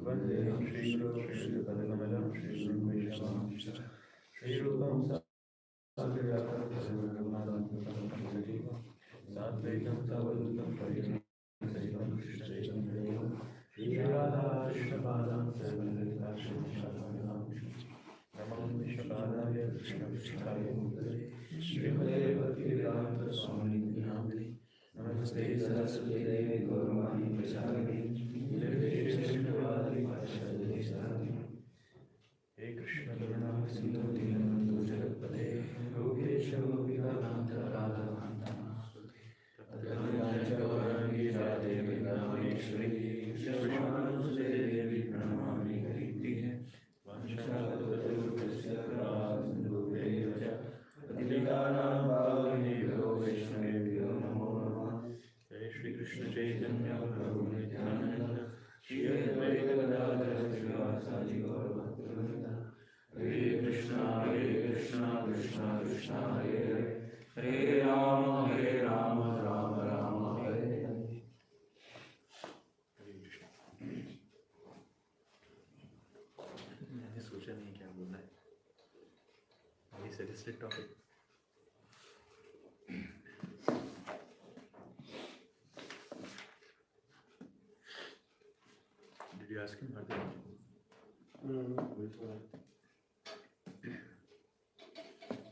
Vande Shri Śrīmad-Bhāgavatam Namaste Saraswati Devi Gaurvani Prasadi Hey Kṛṣṇa Karuna Sindhu Dinantu Jagatpate Gopesha Gopika-nanta Radha Tadvancha Gaurani Radhe Vrindavaneshwari Vishwanusude Devi Pranamami Hariti Vancha-kalpatarubhyasya Sindhu-bhya Patitanam Pavanebhyo Vaishnavebhyo Namo Namah Jai Shri Kṛṣṇa Chaitanya Prabhu Nityananda Shri Advaita Gadadhara Śrīvāsadi Gaura Bhakta Hare Kṛṣṇa Krishna Krishna Hare Hare Hare Rama Rama Rama Hare Hare. मैंने सोचा नहीं क्या बोलना है, अभी suggested topic. Did you ask him?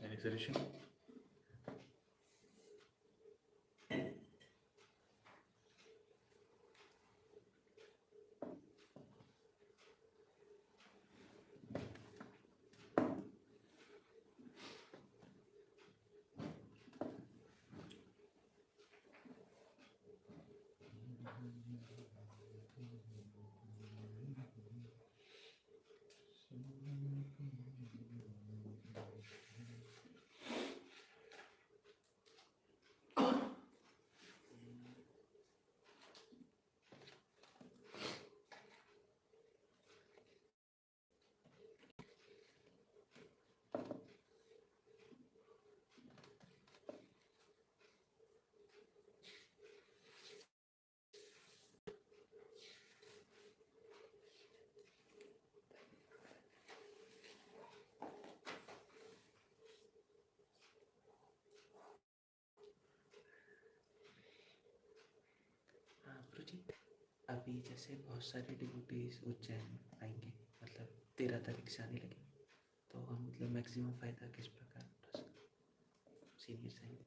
Any suggestion? अभी जैसे बहुत सारे डिवोटीज उज्जैन आएंगे, मतलब 13 तारीख से आने लगे, तो हम मतलब मैक्सिमम फ़ायदा किस प्रकार उठा सकते हैं? सीनियर्स आएंगे.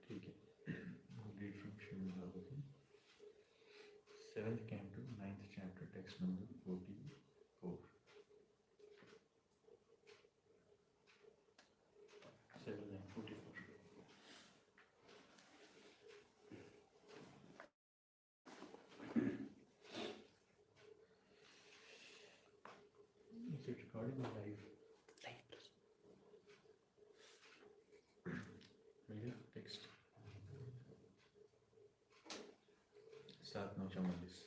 ठीक है. Read from Śrīmad-Bhāgavatam, 7th Canto, 9th chapter, text number 44. 7 and 44. Is it recording or live? Live plus. भैया text 7:9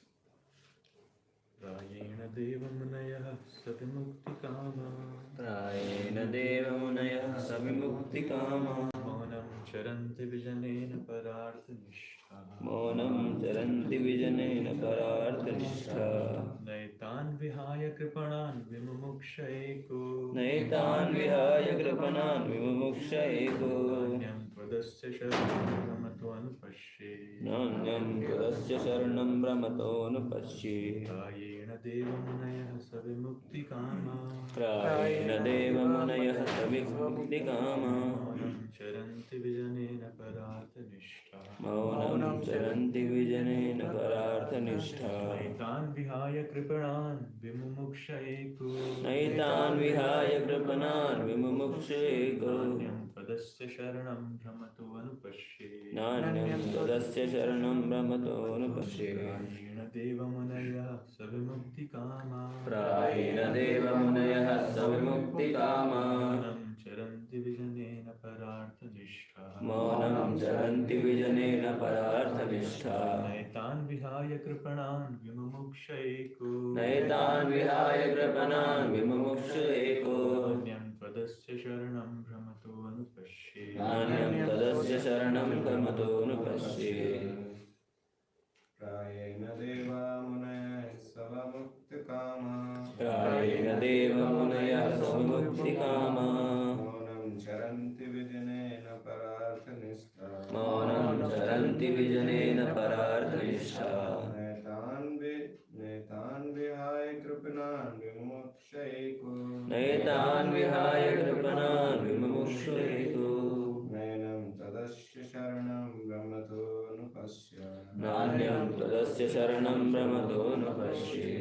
prāyeṇa deva munayaḥ sva-vimukti-kāmā prāyeṇa deva munayaḥ sva-vimukti-kāmā mauna-vrata caranti vijane parārtha-niṣṭhāḥ mauna-ṁ caranti vijane parārtha-niṣṭhāḥ naitān vihāya kṛpaṇān vimumukṣa eko naitān vihāya kṛpaṇān vimumukṣa eko nānyaṁ tvad-asya śaraṇaṁ brahmato nupaśye nānyaṁ tvad-asya śaraṇaṁ brahmato nupaśye prāyeṇa deva munayaḥ sva-vimukti-kāmā prāyeṇa deva munayaḥ sva-vimukti-kāmā mauna-ṁ caranti vijane parārtha-niṣṭhāḥ mauna-ṁ caranti vijane parārtha-niṣṭhāḥ naitān vihāya kṛpaṇān vimumukṣa eko naitān vihāya kṛpaṇān vimumukṣa eko nānyaṁ tvad-asya śaraṇaṁ bhramato nupaśye nānyaṁ tvad-asya śaraṇaṁ brahmato nupaśye prāyeṇa deva munayaḥ sva-vimukti-kāmā prāyeṇa deva munayaḥ sva-vimukti-kāmā mauna-ṁ caranti चरन्ति विजनेन parārtha-niṣṭhāḥ मौनं चरन्ति विजनेन parārtha-niṣṭhāḥ naitān vihāya kṛpaṇān vimumukṣa नैतान् विहाय कृपणान् विमुमुक्षु एको nānyaṁ tvad-asya śaraṇaṁ bhramato nupaśye नान्यं तदस्य शरणं भ्रमतो नुपश्ये prāyeṇa deva munayaḥ sva-vimukti-kāmā prāyeṇa deva munayaḥ sva-vimukti-kāmā mauna-vrata caranti vijanena parārtha-niṣṭhāḥ मौनं चरन्ति विजनेन parārtha-niṣṭhāḥ naitān vihāya kṛpaṇān vimumukṣa नैतान् विहाय kṛpaṇān vimumukṣu एको nainam tadasya śaraṇaṁ bhramato nupaśye नान्यं तदस्य शरणं भ्रमतो नुपश्ये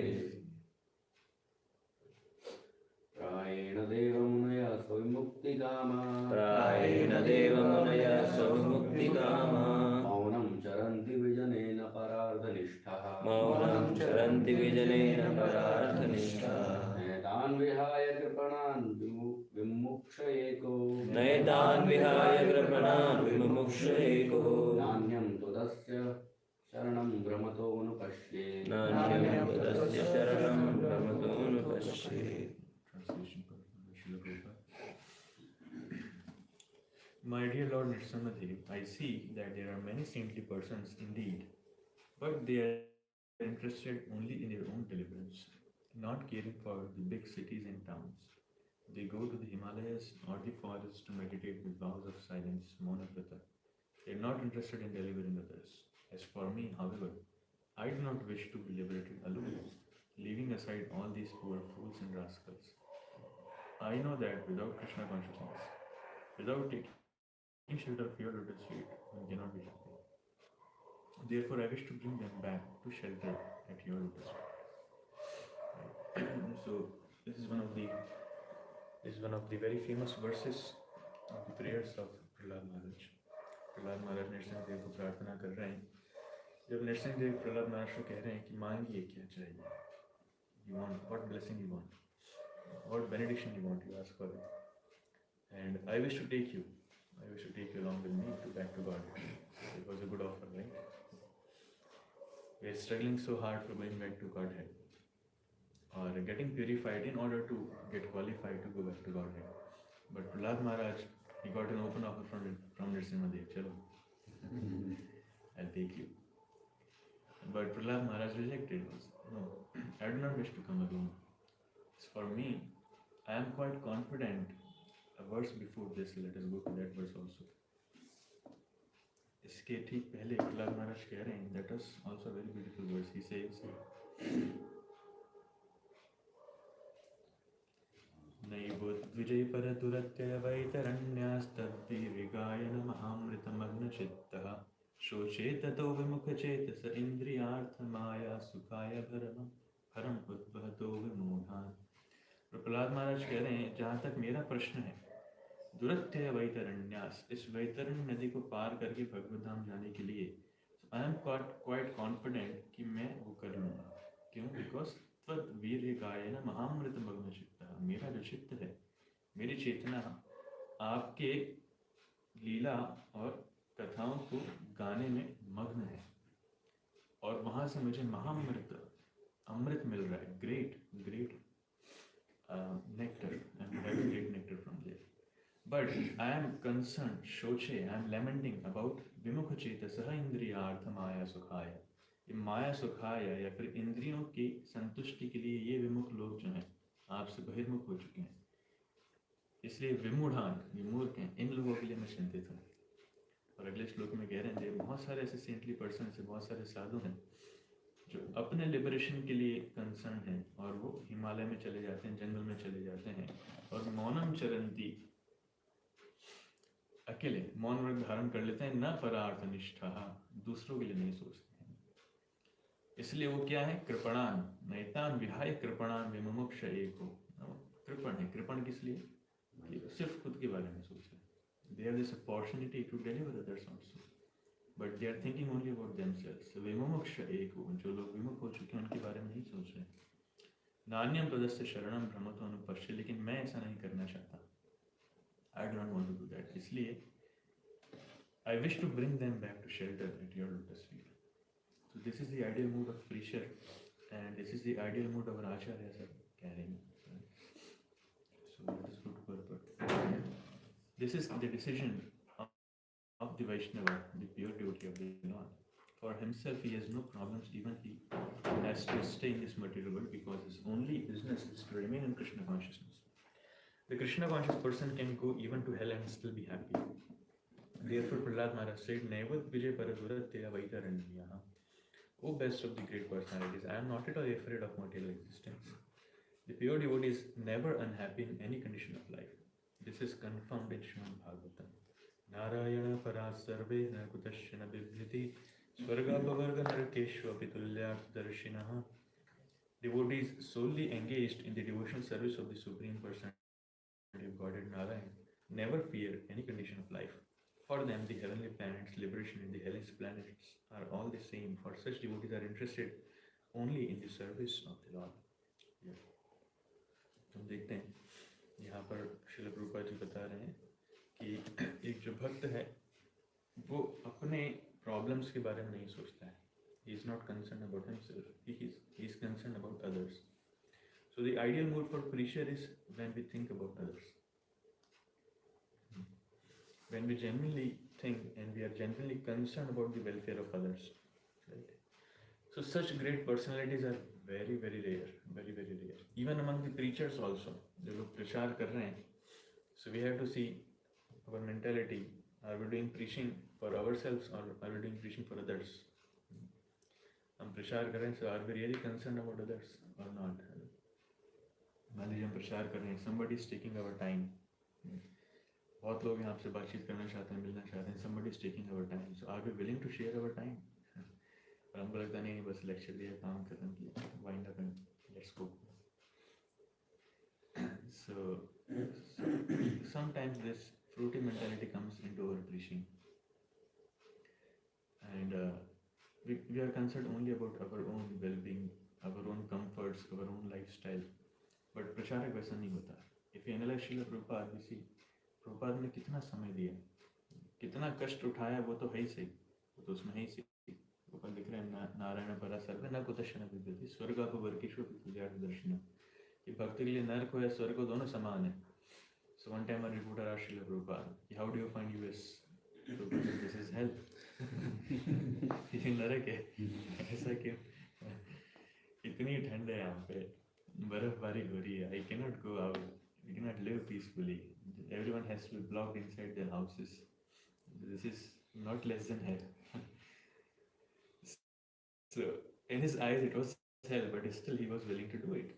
prāyeṇa deva munayaḥ sva-vimukti-kāmā prāyeṇa deva munayaḥ sva-vimukti-kāmā mauna-vrata caranti vijanena parārtha-niṣṭhāḥ मौनं चरन्ति विजनेन parārtha-niṣṭhāḥ naitān vihāya kṛpaṇān vimumukṣa नैतान् विहाय कृपणान् विमुमुक्षु एको nānyaṁ twadasya śaraṇaṁ bhramato nupaśye नान्यं तदस्य शरणं भ्रमतो नुपश्ये Translation by Srila Prabhupada. My dear Lord Nṛsiṁhadeva, I see that there are many saintly persons indeed, but they are interested only in their own deliverance, not caring for the big cities and towns. They go to the Himālayas or the forests to meditate with vows of silence, mauna-vrata. They are not interested in delivering others. As for me, however, I do not wish to be liberated alone, leaving aside all these poor fools and rascals. I know that without Kṛṣṇa consciousness, without taking shelter of your lotus feet, one cannot be happy. Therefore, I wish to bring them back to shelter at your lotus feet. So, this is one of the very famous verses of the prayers of Prahlād Maharaj. Prahlad महाराज नृसिंहदेव को प्रार्थना कर रहे हैं. जब नृसिंहदेव प्रहलाद महाराज को कह रहे हैं कि मांगिए क्या चाहिए, you want what blessing you want, what benediction you want, you ask for it, and I wish to take you along with me back to God. It was a good offer, right? We are struggling so hard for going back to Godhead, or getting purified in order to get qualified to go back to Godhead. But Prahlād Maharaj, he got an open offer from Nṛsiṁhadeva. Chalo, I'll take you. But Prahlād Maharaj rejected. No, I do not wish to come alone. As for me, I am quite confident. A verse before this, let us go to that verse also. इसके ठीक पहले प्रहलाद महाराज कह रहे हैं, that is also a very beautiful verse. He says, नैवो द्विजै परदुरत्यवैतरण्यास्तद्भिर्विगायन महामृतमग्नचित्तः शोचेततो विमुखचेतस इन्द्रियार्थमाया सुखाय भरम उद्वहतो विमूढान्. प्रहलाद महाराज कह रहे हैं, जहाँ तक मेरा प्रश्न है, दुरत्य वैतरण्यास, इस वैतरण्य नदी को पार करके भगवत धाम जाने के लिए आई एम क्वाइट कॉन्फिडेंट कि मैं वो कर लूँगा. क्यों? बिकॉज तvad वीर्य गायन महामृत मग्न चित्त, मेरा जो चित्त है, मेरी चेतना आपके लीला और कथाओं को गाने में मग्न है, और वहाँ से मुझे महामृत अमृत मिल रहा है. Great nectar. I'm having great nectar from there. But I am concerned, shoche, I am lamenting about vimukha-chetasah indriyartha maya sukhaya. ये माया सुखाया या फिर इंद्रियों की संतुष्टि के लिए ये विमुख लोग जो हैं आपसे बहिर्मुख हो चुके हैं, इसलिए विमूढ़ान, ये मूर्ख हैं, इन लोगों के लिए मैं चिंतित हूँ. और अगले श्लोक में कह रहे हैं, बहुत सारे ऐसे सेंटली पर्सन से, बहुत सारे साधु हैं जो अपने लिबरेशन के लिए कंसर्न हैं, और वो हिमालय में चले जाते हैं, जंगल में चले जाते हैं, और मौनम चरंती, अकेले मौन व्रत धारण कर लेते हैं, न parārtha-niṣṭhāḥ, दूसरों के लिए नहीं सोचते हैं. इसलिए वो क्या है? कೃpaṇān, naitān vihāya kṛpaṇān vimumukṣa eko. कृपण है. कृपण किस लिए? सिर्फ खुद के बारे में सोच रहे हैं. They have this opportunity to deliver others also, but they are thinking only about themselves. vimumukṣa eko, जो लोग विमुख हो चुके हैं उनके बारे में नहीं सोच रहे. nānyaṁ तदस्य śaraṇaṁ bhramato nupaśye, लेकिन मैं ऐसा नहीं करना चाहता. I do not want to do that. इसलिए I wish to bring them back to shelter at your lotus feet. So this is the ideal mood of preacher, and this is the ideal mood of acharyas are carrying. So let us go to purport. This is the decision of the Vaishnava, the pure devotee of the Lord. For himself, he has no problems, even he has to stay in this material world because his only business is to remain in Kṛṣṇa consciousness. The Kṛṣṇa conscious person can go even to hell and still be happy. Therefore, Prahlad Maharaj said, Naivad vijay paradurat tera vaitaranyāḥ. O best of the great personalities, I am not at all afraid of material existence. The pure devotee is never unhappy in any condition of life. This is confirmed in Śrīmad-Bhāgavatam. Narayana parāt sarve na kutasya na bibhriti swargabhavarga narakeshva pitulyat darshinah. Devotees solely engaged in the devotional service of the Supreme Personality of Godhead Narayan never fear any condition of life. For them, the heavenly planets, liberation, and the hellish planets are all the same. For such devotees are interested only in the service of the Lord. हम देखते हैं यहाँ पर श्रील प्रभुपाद जी बता रहे हैं कि एक जो भक्त है वो अपने प्रॉब्लम्स के बारे में नहीं सोचता है. He is not concerned about himself. He is concerned about others. So the ideal mood for preacher is when we think about others. When we genuinely think and we are genuinely concerned about the welfare of others, right? So such great personalities are very, very rare, very, very rare. Even among the preachers also, जो लोग प्रचार कर रहे हैं, so we have to see our mentality. Are we doing preaching for ourselves or are we doing preaching for others? हम प्रचार कर रहे हैं, so are we really concerned about others or not? मान लीजिए हम प्रचार कर रहे हैं, somebody is taking our time. बहुत लोग यहाँ आपसे बातचीत करना चाहते हैं, मिलना चाहते हैं. Somebody is taking our time. So are we willing to share our time? और हमको लगता नहीं बस लेक्चर दिया, काम खत्म किया, wind up and let's go. So sometimes this fruity mentality comes into our preaching, and we are concerned only about our own well-being, our own comforts, our own lifestyle. But प्रचारक वैसा नहीं होता. If you analyze Śrīla Prabhupada, we see Prabhupada ने कितना समय दिया, कितना कष्ट उठाया, वो तो है ही सही, वो तो उसमें है ही सही. ऊपर लिख रहे हैं नारायण परा सर्वे न कुतश्य न विद्यते स्वर्गापवर्गेषु पितुल्यार्थ दर्शनम्. कि भक्ति के लिए नरक हो या स्वर्ग हो दोनों समान है. So one time a reporter asked Śrīla Prabhupada, how do you find US? Prabhupada said, this is hell. ये नरक है. ऐसा क्यों? इतनी ठंड है यहाँ पे, बर्फबारी हो रही है. I cannot go out. We cannot live peacefully. Everyone has to be blocked inside their houses. This is not less than hell. So in his eyes it was hell, but still he was willing to do it.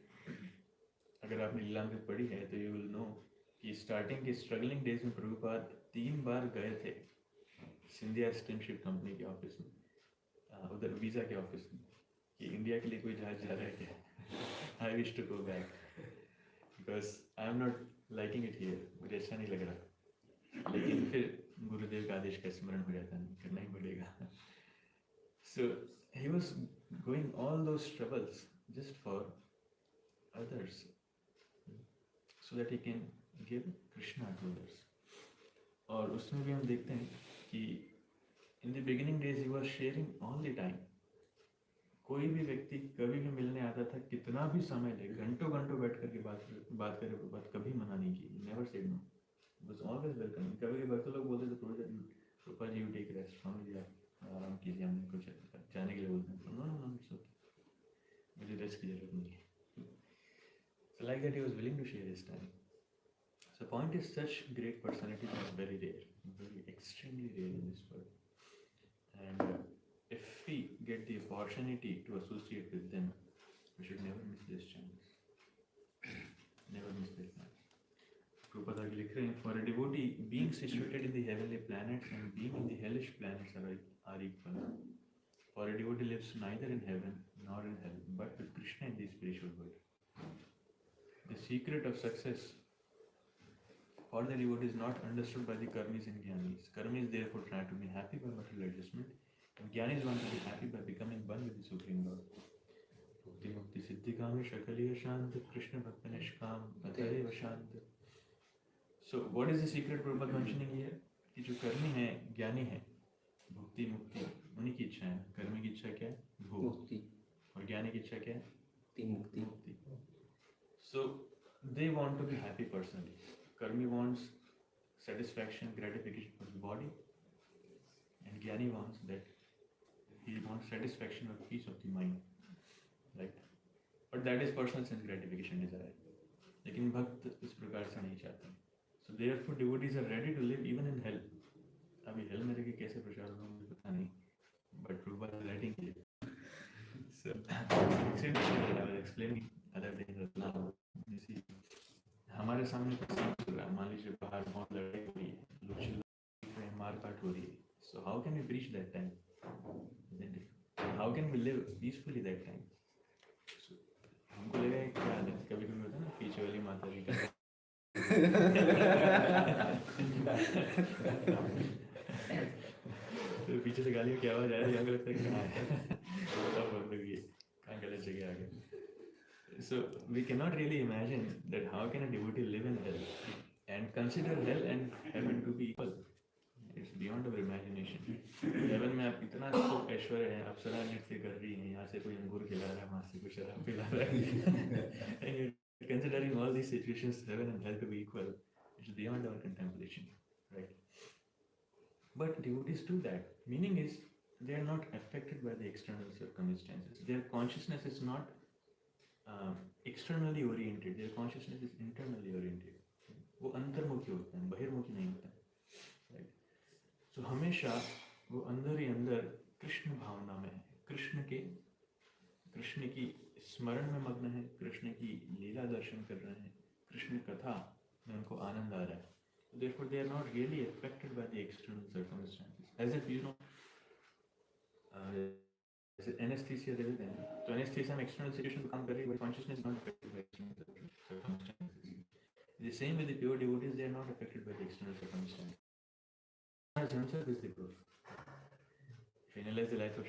अगर आपने लीलामृत पढ़ी है तो you will know कि starting के struggling days में प्रभुपाद 3 बार गए थे सिंधिया स्टीमशिप कंपनी के ऑफिस में, उधर वीज़ा के ऑफिस में, कि इंडिया के लिए कोई जहाज जा रहा है क्या. I wish to go back because I am not liking it here. मुझे अच्छा नहीं लग रहा, लेकिन फिर गुरुदेव का आदेश का स्मरण हो जाता है, करना ही पड़ेगा. So he was going all those troubles just for others, so that he can give Kṛṣṇa to others. और उसमें भी हम देखते हैं कि in the beginning days he was sharing all the time. कोई भी व्यक्ति कभी भी मिलने आता था, कितना भी समय ले, घंटों घंटों बैठ करके बात करे, बात कभी मना नहीं की. Never said no. Was always welcome. कभी कभी भक्त लोग बोलते थे Prabhupada ji, you take rest, Swami ji आप आराम कीजिए, हमने कुछ जाने के लिए बोलते हैं. No, it's okay. मुझे रेस्ट की जरूरत नहीं है. So like that he was willing to share his time. So point is, such great personalities are very rare, very extremely rare in this world. And if we get the opportunity to associate with them, we should never miss this chance. Never miss this chance. Prabhupada लिख रहे हैं, for a devotee, being situated in the heavenly planets and being in the hellish planets are equal. For a devotee lives neither in heaven nor in hell, but with Kṛṣṇa in the spiritual world. The secret of success for the devotee is not understood by the karmis and jnanis. Karmis therefore try to be happy by material adjustment, and jnanis want to be happy by becoming one with the Supreme Lord. Vimumukti-kāmā shakaliya shanta Kṛṣṇa bhakta nishkām atayeva shanta. So what is the secret Prabhupada mentioning here? कि जो कर्मी है, ज्ञानी है, भुक्ति मुक्ति उन्हीं की इच्छा है. कर्मी की इच्छा क्या है? भोग. मुक्ति. और ज्ञानी की इच्छा क्या है? मुक्ति. So they want to be happy personally. Karmi wants satisfaction, gratification for the body, and Jnani wants that he wants satisfaction or peace of the mind, right? But that is personal sense gratification desire. लेकिन भक्त इस प्रकार से नहीं चाहते. So therefore devotees are ready to live even in hell. अभी hell में रह के कैसे प्रचार होगा मुझे पता नहीं. But Prabhupada is letting it. So I was explaining other things now. You see, हमारे सामने कुछ चल रहा है. मान लीजिए बाहर बहुत लड़ाई हो रही है, लोग चिल्ला रहे हैं, मारकाट हो रही है. So how can we preach that time? How can we live peacefully that time? So हमको लगा कि क्या है, कभी-कभी होता है ना पीछे वाली माता जी का तो पीछे से गालियों की आवाज आ रही है, हमको लगता है क्या है, बताओ बोल रही है, कहाँ गलत जगह आ गए. So we cannot really imagine that how can a devotee live in hell and consider hell and heaven to be equal. It's beyond our imagination. Heaven में आप इतना सुख ऐश्वर्य है, अप्सरा नृत्य कर रही है, यहाँ से कोई अंगूर खिला रहा है, वहाँ से कोई शराब पिला रहा है. And you're considering all these situations, heaven and hell to be equal, it's beyond our contemplation, right? But devotees do that. Meaning is they are not affected by the external circumstances. Their consciousness is not externally oriented. Their consciousness is internally oriented. वो अंतर्मुखी होते हैं, बहिर्मुखी नहीं होते हैं, right? So हमेशा वो अंदर ही अंदर कृष्ण भावना में है, कृष्ण की स्मरण में मग्न है, कृष्ण की लीला दर्शन कर रहे हैं, कृष्ण कथा में उनको आनंद आ रहा है. Therefore they are not really affected by the external circumstances. As if you know, anesthesia दे देते हैं, तो anesthesia में external situation को काम कर रही है, but consciousness is not affected by external circumstances. The same with the pure devotees, they are not affected by the external circumstances. Maharaj himself is the proof. If you analyze the life of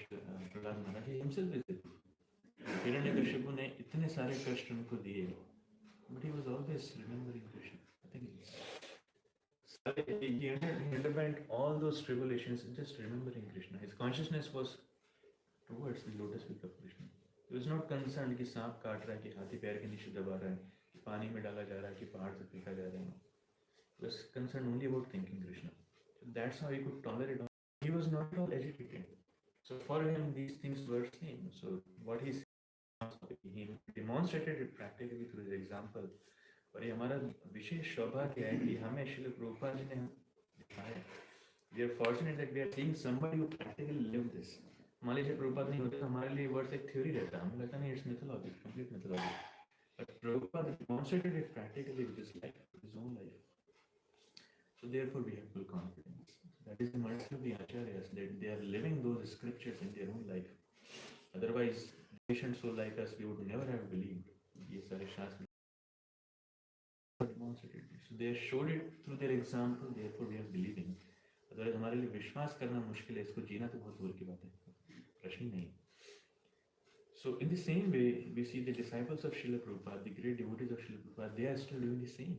Prahlāda Maharaj, he himself is the proof. Hiranyakashipu ने इतने सारे कष्ट उनको दिए, but he was always remembering Krishna. I think he underwent all those tribulations just remembering Krishna. His consciousness was towards the lotus feet of Krishna. He was not concerned कि सांप काट रहा है, कि हाथी पैर के नीचे दबा रहा है, कि पानी में डाला जा रहा है, कि पहाड़ से फेंका जा रहा है. He was concerned only about thinking Krishna. So that's how he could tolerate all. He was not at all agitated. So for him these things were same. So what he demonstrated it practically through his example. और ये हमारा विशेष सौभाग्य है कि हमें श्रील प्रभुपाद जी ने दिखाया. We are fortunate that we are seeing somebody who practically lived this. मान लीजिए प्रभुपाद नहीं होते तो हमारे लिए वर्ड्स एक थ्योरी रहता, हमें लगता नहीं, it's mythology, complete mythology. But Prabhupada demonstrated it practically with his life, with his own life. So therefore we have full confidence. That is the mercy of the acharyas, that they are living those scriptures in their own life. Otherwise, patients so like us, we would never have believed ये सारे शास्त्र. Demonstrated. So they showed it through their example. Therefore, we are believing. अगर हमारे लिए विश्वास करना मुश्किल है, इसको जीना तो बहुत दूर की बात है, प्रश्न ही नहीं. So in the same way, we see the disciples of Srila Prabhupada, the great devotees of Srila Prabhupada, they are still doing the same.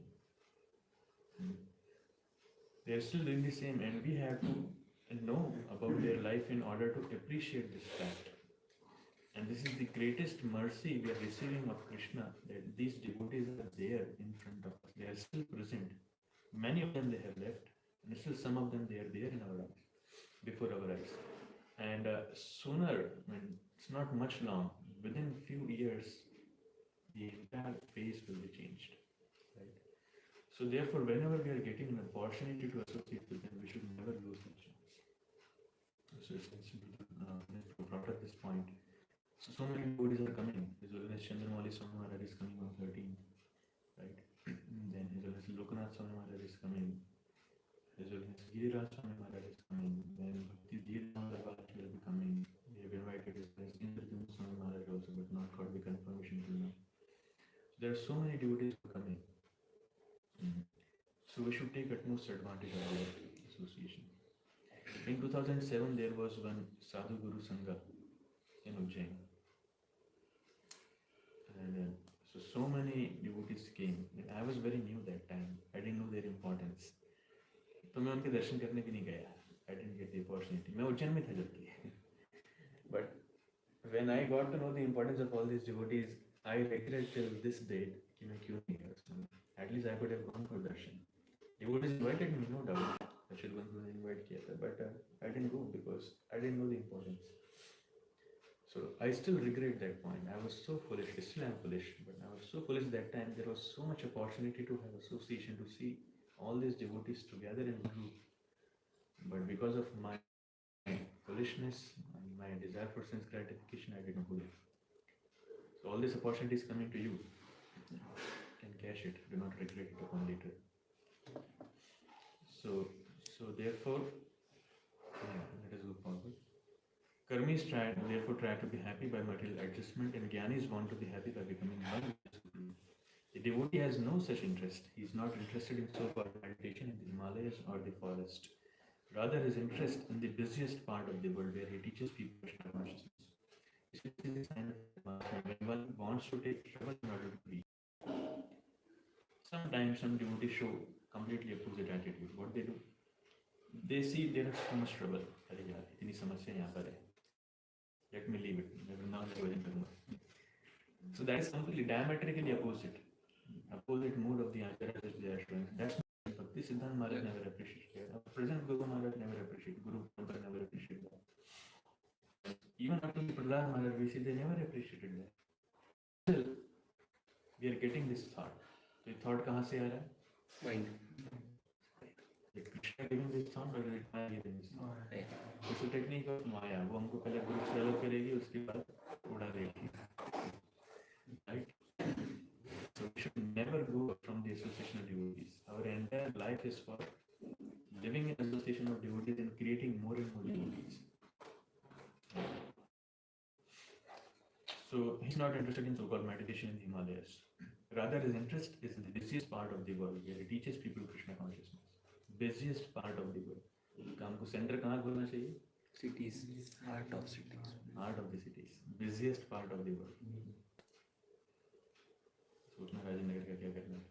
They are still doing the same, and we have to know about their life in order to appreciate this fact. And this is the greatest mercy we are receiving of Krishna, that these devotees are there in front of us. They are still present. Many of them they have left, and still some of them they are there in our eyes, before our eyes. And sooner, I mean, it's not much long, within few years, the entire face will be changed. Right? So therefore, whenever we are getting an opportunity to associate with them, we should never lose the chance. So it's brought up this point. So many devotees are coming. His Holiness Chandramauli Swami Maharaj is coming on 13th, right? Then His Holiness Lokanath Swami Maharaj is coming. His Holiness Dhira Swami Maharaj is coming. Then Dhira will be coming. We have invited His Holiness Indra Swami Maharaj also, but not got the confirmation till now. So there are so many devotees who are coming. So we should take utmost advantage of our association. In 2007, there was one Sadhu Guru Sangha in Ujjain. And so so many devotees came. And I was very new that time. I didn't know their importance. तो मैं उनके दर्शन करने भी नहीं गया. I didn't get the opportunity. मैं उज्जैन में था जबकि. But when I got to know the importance of all these devotees, I regret till this date कि मैं क्यों नहीं गया उसमें. At least I could have gone for darshan. Devotees invited me, no doubt. Ashil Bandhu ने invite किया था, but I didn't go because I didn't know the importance. So I still regret that point. I was so foolish. Still I am foolish, but I was so foolish that time. There was so much opportunity to have association, to see all these devotees together in group. But because of my foolishness and my desire for sense gratification, I didn't go there. So all this opportunity is coming to you. And cash it. Do not regret it upon later. So therefore, let us go forward. Karmis therefore try to be happy by material adjustment, and Jnanis want to be happy by becoming one with the Supreme. The devotee has no such interest. He is not interested in so-called meditation in the Himalayas or the forest. Rather, his interest in the busiest part of the world, where he teaches people Krishna consciousness. This is a sign of advancement when one wants to take trouble in order to be. Sometimes some devotees show completely opposite attitude. What they do? They see there is so much trouble. अरे यार इतनी समस्या यहाँ पर है. Let me leave it. मैं वृंदावन का भजन करूँगा. So that is completely diametrically opposite mood of the acharyas that they are showing. That's Bhakti Siddhanta Maharaj never appreciated. Our present Guru Maharaj never appreciated. Guru Parampada never appreciated that. Even up to the Prahlad Maharaj, we see they never appreciated that. Still, we are getting this thought. So ये thought कहाँ से आ रहा है? Mind. Is Krishna giving this thought or is it Maya giving this thought? It's a technique of Maya. वो हमको पहले group से अलग करेगी, उसके बाद उड़ा देगी. Right? So we should never go from the association of devotees. Our entire life is for living in association of devotees and creating more and more devotees. So he's not interested in so-called meditation in the Himalayas. Rather, his interest is in the busiest part of the world, where he teaches people Krishna consciousness. Busiest part of the world. काम को center कहाँ खोलना चाहिए? Cities. Heart of cities. Heart of the cities. Busiest part of the world. सोचना राजेंद्र का क्या करना है.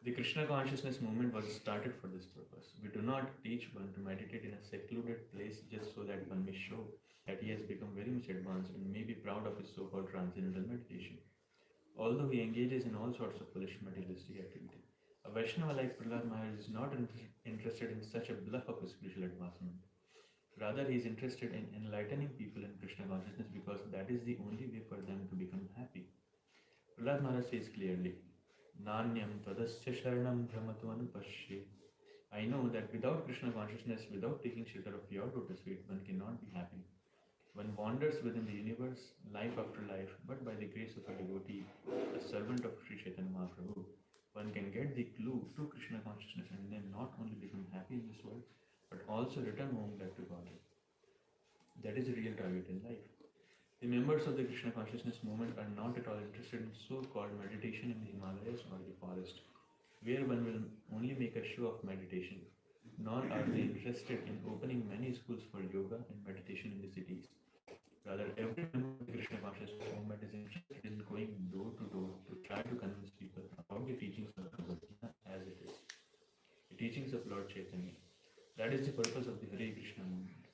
The Krishna consciousness movement was started for this purpose. We do not teach one to meditate in a secluded place just so that one may show that he has become very much advanced and may be proud of his so-called transcendental meditation. Although he engages in all sorts of foolish materialistic activity, a Vaishnava like Prahlad Maharaj is not interested in such a bluff of spiritual advancement. Rather, he is interested in enlightening people in Krishna consciousness because that is the only way for them to become happy. Prahlad Maharaj says clearly, nānyaṁ tvad asya śaraṇaṁ bhramato nupaśye. I know that without Krishna consciousness, without taking shelter of your lotus feet, one cannot be happy. One wanders within the universe, life after life, but by the grace of a devotee, a servant of Sri Chaitanya Mahaprabhu, one can get the clue to Krishna consciousness and then not only become happy in this world, but also return home back to God. That is the real target in life. The members of the Krishna consciousness movement are not at all interested in so-called meditation in the Himalayas or the forest, where one will only make a show of meditation, nor are they interested in opening many schools for yoga and meditation in the cities. Rather, every member of the Krishna consciousness movement is interested in going door to door to try to convince people about the teachings of Bhagavata as it is, the teachings of Lord Chaitanya. That is the purpose of the Hare Krishna movement.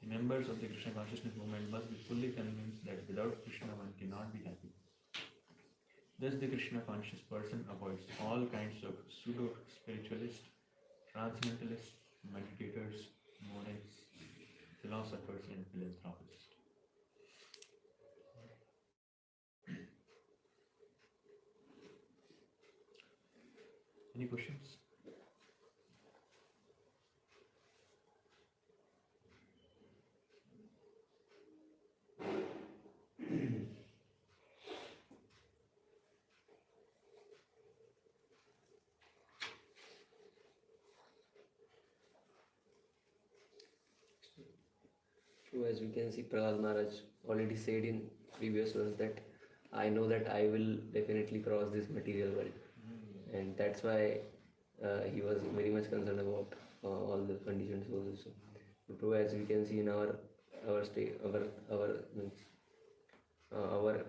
The members of the Krishna consciousness movement must be fully convinced that without Krishna one cannot be happy. Thus the Krishna conscious person avoids all kinds of pseudo-spiritualists, transcendentalists, meditators, monks, philosophers and philanthropists. Any questions? So as we can see, Prahlad Maharaj already said in previous verse that I know that I will definitely cross this material world, and that's why he was very much concerned about all the conditions also. So as we can see in our state, our means, our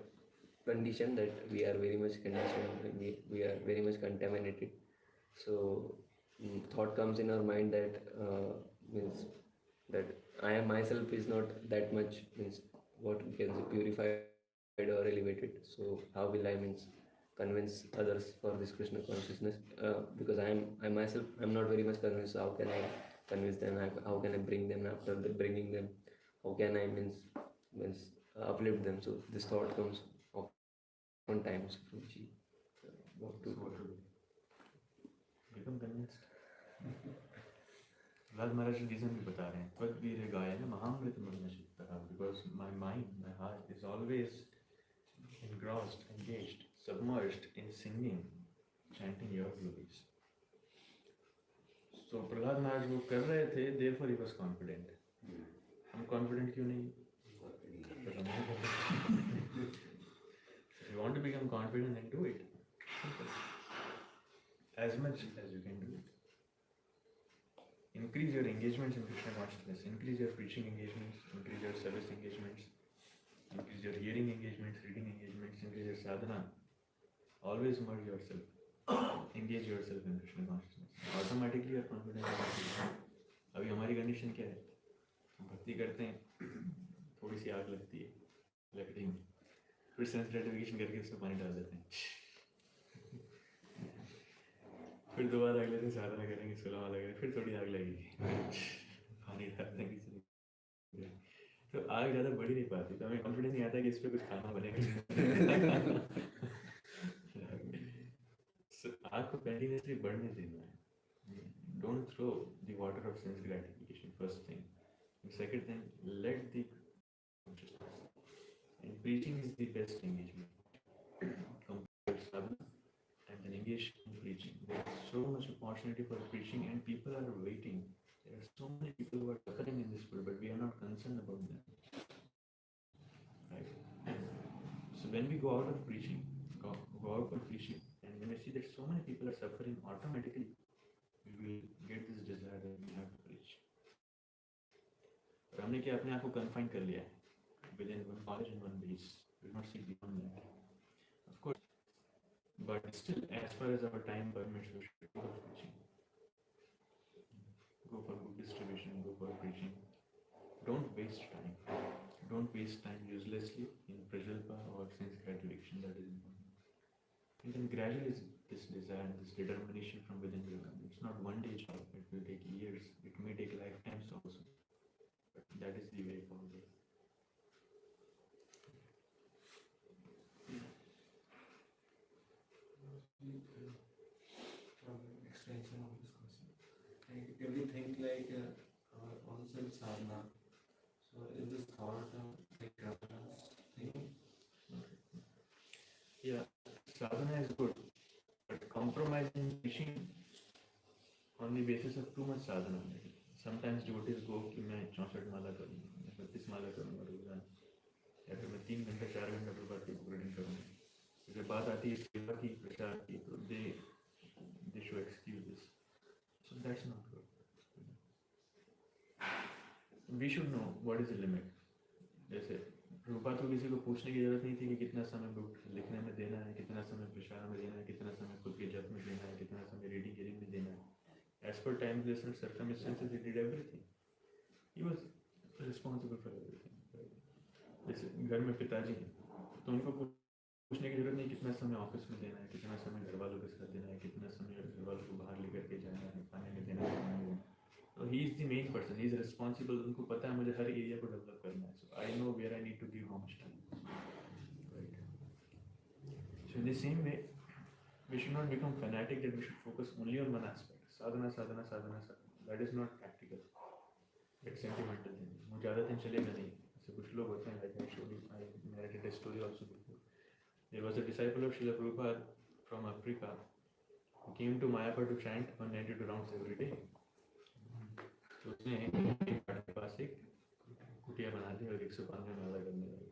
condition, that we are very much conditioned, we are very much contaminated. So thought comes in our mind that means that I am myself is not that much, means what we can say, purified or elevated. So how will I means convince others for this Krishna consciousness? Because I myself I'm not very much convinced. So how can I convince them? How can I bring them? After bringing them, how can I means uplift them? So this thought comes often times. What to do? Become convinced. Lord Maharaj reason भी बता रहे हैं, tvad vihāya na mauna-vrata, because my mind, my heart is always engrossed, engaged, submerged in singing, chanting your glories. So Prahlad Maharaj वो कर रहे थे, therefore he was confident. हम confident क्यों नहीं? If you want to become confident, then do it. Simple. As much as you can do it. Increase your engagements in Krishna consciousness, increase your preaching engagements, increase your service engagements, increase your hearing engagements, reading engagements, increase your sadhana. Always merge yourself, engage yourself in Krishna consciousness. Automatically you are confident. अभी हमारी condition क्या है? हम भक्ति करते हैं, थोड़ी सी आग लगती है, लकड़ी में, फिर सेंस ग्रेटिफिकेशन करके उसमें पानी डाल देते हैं, फिर दोबारा आग लेते हैं, साधना करेंगे, सुलह वाला करेंगे, फिर थोड़ी आग लगेगी, पानी डाल देंगे, तो आग ज़्यादा बढ़ ही नहीं पाती, तो हमें कॉन्फिडेंस नहीं आता कि इस पर कुछ खाना बनेगा। आग को कंटिन्यूसली बढ़ने देना है. Don't throw the water of sense gratification, first thing. And second thing, let the consciousness. And preaching is the best engagement. Compare sadhana and then engage in preaching. There is so much opportunity for preaching and people are waiting. There are so many people who are suffering in this world, but we are not concerned about them. Right? So when we go out of preaching, go out for preaching, and when we see that so many people are suffering, automatically we will get this desire that we have to preach. और हमने क्या अपने आप को confine कर लिया है within one college and one base. We will not see beyond that. Of course, but still, as far as our time permits, we should go for preaching. Go for book distribution, go for preaching. Don't waste time. Don't waste time uselessly in prajalpa or sense gratification. That is important. And then gradually this desire, this determination from within will come. It's not one day job. It will take years. It may take lifetimes also. But that is the way forward. Extension of this question. Like, if we think like our own self sadhana, so is this thought like thing? Yeah, sadhana is good, but compromising preaching on the basis of too much sadhana. Sometimes devotees go कि मैं 64 माला करूँगा, मैं 32 माला करूँगा रोजाना, या फिर मैं 3 घंटे 4 घंटे प्रभात की बुक करूँगा. जब बात आती है सेवा की, प्रचार की, तो they show excuses. So that's not good. We should know what is the limit. जैसे प्रभुपाद को किसी को पूछने की जरूरत नहीं थी कि कितना समय बुक लिखने में देना है, कितना समय प्रचार में देना है, कितना समय खुद के जप में देना है, कितना समय रीडिंग हेयरिंग में देना है. As per time, place and circumstances, he did everything. He was responsible for everything. जैसे घर में पिताजी हैं, तो उनको पूछने की जरूरत नहीं कितना समय ऑफिस में देना है, कितना समय घर वालों के साथ देना है, कितना समय घर वालों को बाहर लेकर के जाना है, खाने में देना है. So he is the main person. He is responsible. उनको पता है मुझे हर एरिया को डेवलप करना है. So I know where I need to give how much time. Right. So in the same way, we should not become fanatic that we should focus only on one aspect. Sadhana, sadhana, sadhana, sadhana. That is not practical. It's sentimental thing. वो ज़्यादा दिन चलेगा नहीं. ऐसे कुछ लोग होते हैं. Like I showed you, I narrated a story also before. There was a disciple of Srila Prabhupada from Africa who came to Mayapur to chant 192 rounds every day. तो उसने के पास एक कुटिया बना ली और 105 माला करने लगे.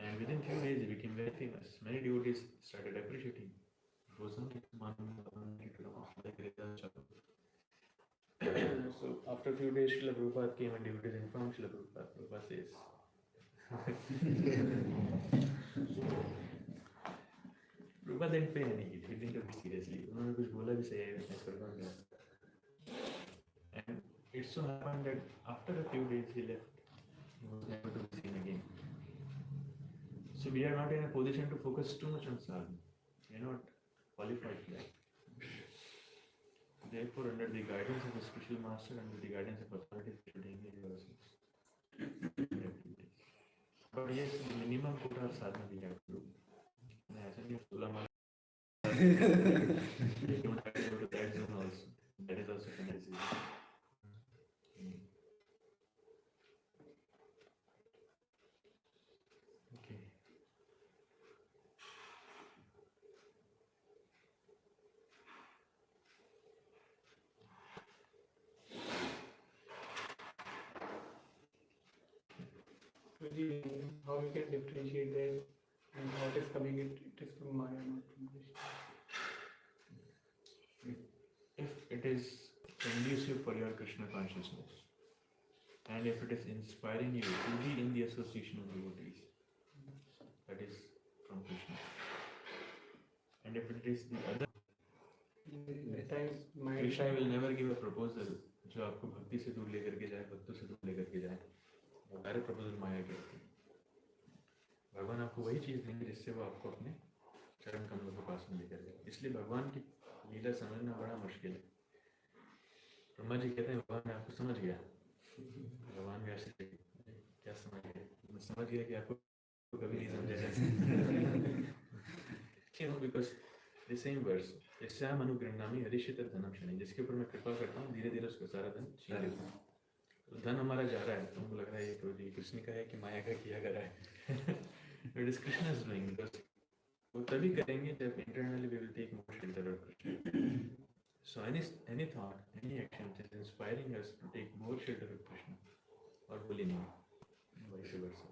And within few days he became very famous. Many devotees started appreciating. So after a few days, Srila Prabhupada came and devotees informed Srila Prabhupada. Prabhupada says, Prabhupada didn't pay any heed. He didn't take it seriously. उन्होंने कुछ बोला भी सही है, ऐसा करना है. And it so happened that after a few days he left. He was never to be seen again. So we are not in a position to focus too much on sadhana. We are not qualified for that. Therefore, under the guidance of a spiritual master, under the guidance of authorities, we should engage ourselves. But yes, the minimum quota of sadhana we have to do. And as in your Sula Mala, you don't have to go to that zone also. That is also fantasy. Okay. How we can differentiate that and what is coming, it is from Maya, not from Krishna. If it is conducive for your Krishna consciousness, and if it is inspiring you to be in the association of devotees, that is from Krishna. And if it is the other, At times, my Krishna will never give a proposal जो आपको भक्ति से दूर लेकर के जाए, भक्तों से दूर लेकर के जाए. वो सारे प्रपोजल माया के होते हैं. भगवान आपको वही चीज़ देंगे जिससे वो आपको अपने चरण कमलों के पास में लेकर जाए. इसलिए भगवान की लीला समझना बड़ा मुश्किल है. ब्रह्मा जी कहते हैं भगवान ने आपको समझ गया. भगवान व्यास जी क्या समझ गए? मैं समझ गया कि आपको कभी नहीं समझा जाए. क्यों? बिकॉज द सेम वर्स यस्याम अनुगृह्णामि हरिषित धनम शनि, जिसके ऊपर मैं कृपा करता हूँ धीरे धीरे उसका सारा धन छीन लेता हूँ. तो धन हमारा जा रहा है तो हमको लग रहा है ये तो जी कृष्ण का है कि माया का किया कर रहा है. It is Krishna is doing, because वो तभी करेंगे जब internally we will take more shelter of Krishna. So any thought, any action which is inspiring us to take more shelter of Krishna or holy name, and vice versa.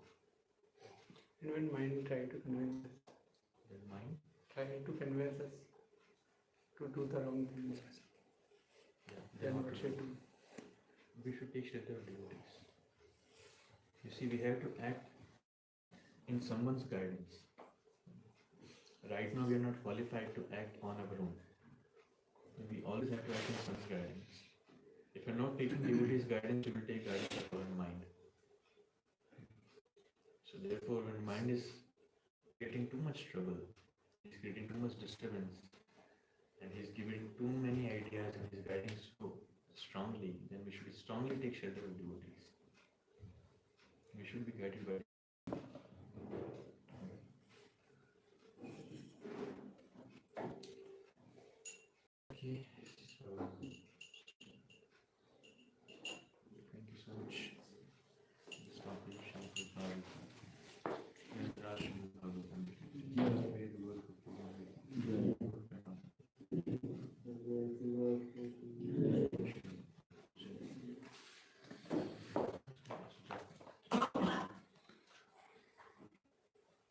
And when mind try to convince us, Then mind, try to convince us to do the wrong things, then what should do? we should take shelter of devotees. You see, we have to act in someone's guidance. Right now, we are not qualified to act on our own. We always have to act in someone's guidance. If we are not taking devotees' guidance, we will take guidance of our mind. So therefore, when mind is getting too much trouble, he's creating too much disturbance, and he's giving too many ideas and he's guiding so strongly, then we should strongly take shelter of devotees. We should be guided by